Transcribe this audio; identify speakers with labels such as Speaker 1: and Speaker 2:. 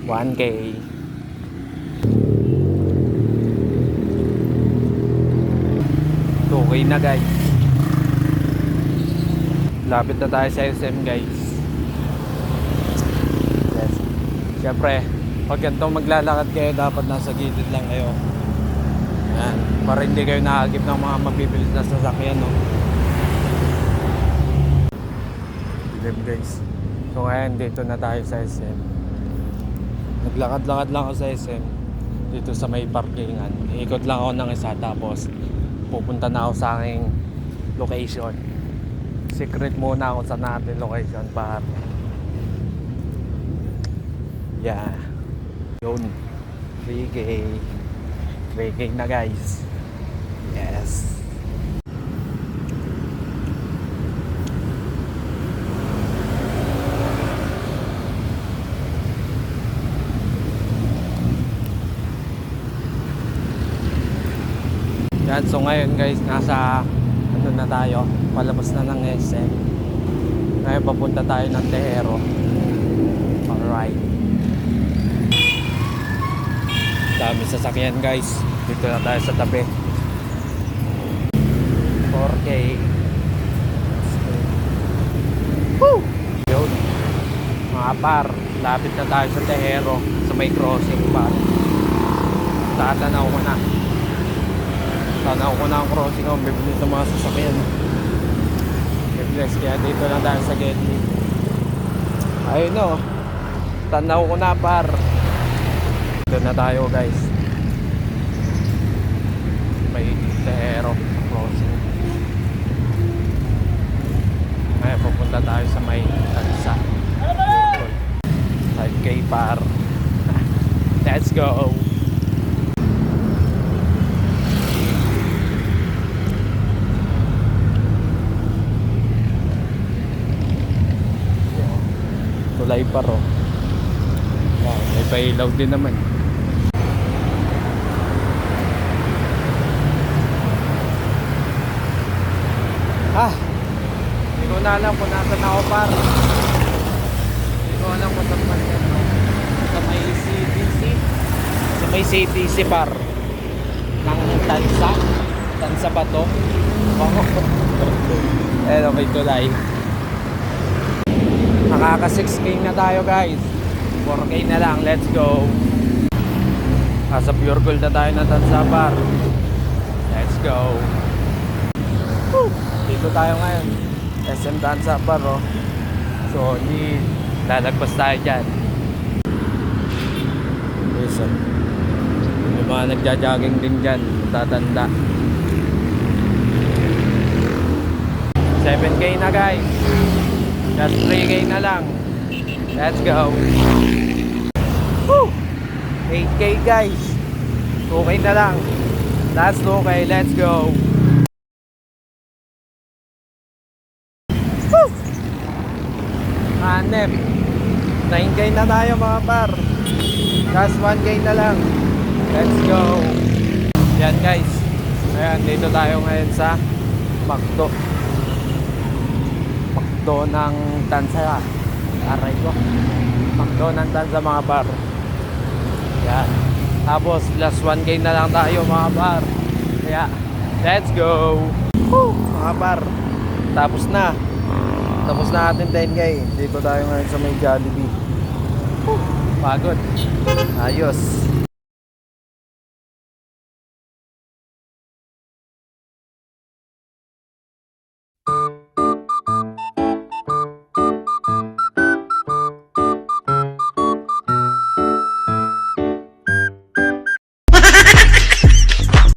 Speaker 1: 1K. Okay na guys. Lapit na tayo sa SM guys. Yes. Siyempre, pag ganito maglalakad kayo, dapat nasa gilid lang kayo. Yan. Para hindi kayo nakagip ng mga mabibilis na sasakyan, no? Dilim guys. So ngayon, dito na tayo sa SM. Naglakad-lakad lang ako sa SM. Dito sa may parkingan. Iikot lang ako ng isa, tapos pupunta na ako sa aking location. Secret muna ako sa natin location para yeah. Yun, 3K 3K na guys. Yes. Yan, so ngayon guys, nasa ano na tayo, palabas na ng SM. Ngayon papunta tayo ng Tehero. Alright. Dami sasakyan guys. Dito na tayo sa tabi. 4K. Woo! Yun. Mga par, lapit na tayo sa Tehero. Sa may crossing par. Tatanaw ko na. Tanaw ko na ang crossing ako, bibilis sa mga sasakyan. Bibilis, kaya dito lang tayo sa Getty. Ayun o, tanaw ko na par. Dito na tayo guys. May Tehero crossing. Ngayon pupunta tayo sa may Tansa. 5K par. Let's go. Tulay pa ro. Wow, may pailaw din naman. Hindi ko na alam kung nasan ako par. Hindi ko alam kung saan yan. Sa may CTC. Sa may CTC par. Nang Tansa. Tansa ba to? Pero may tulay. Nakaka 6K na tayo guys. 4K na lang, let's go. Nasa pure gold na tayo ng Tansa par. Let's go. Woo! Dito tayo ngayon, SM Tansa par oh. So hindi lalagpas tayo dyan. Listen, yung mga nagja-jogging din dyan, tatanda. 7K na guys. Just 3K na lang. Let's go. Woo! 8K guys. 2K na lang. That's 2K. Let's go. Woo! Hanep. 9K na tayo mga par. Just 1K na lang. Let's go. Yan guys. Ayan, dito tayo ngayon sa McDo ng Tansa. Aray ko. McDo ng Tansa mga par. Yan. Tapos last 1K na lang tayo mga par. Kaya let's go. Woo! Mga par. Tapos na natin 10K. Dito tayo ngayon sa may Jollibee. Woo! Pagod. Ayos.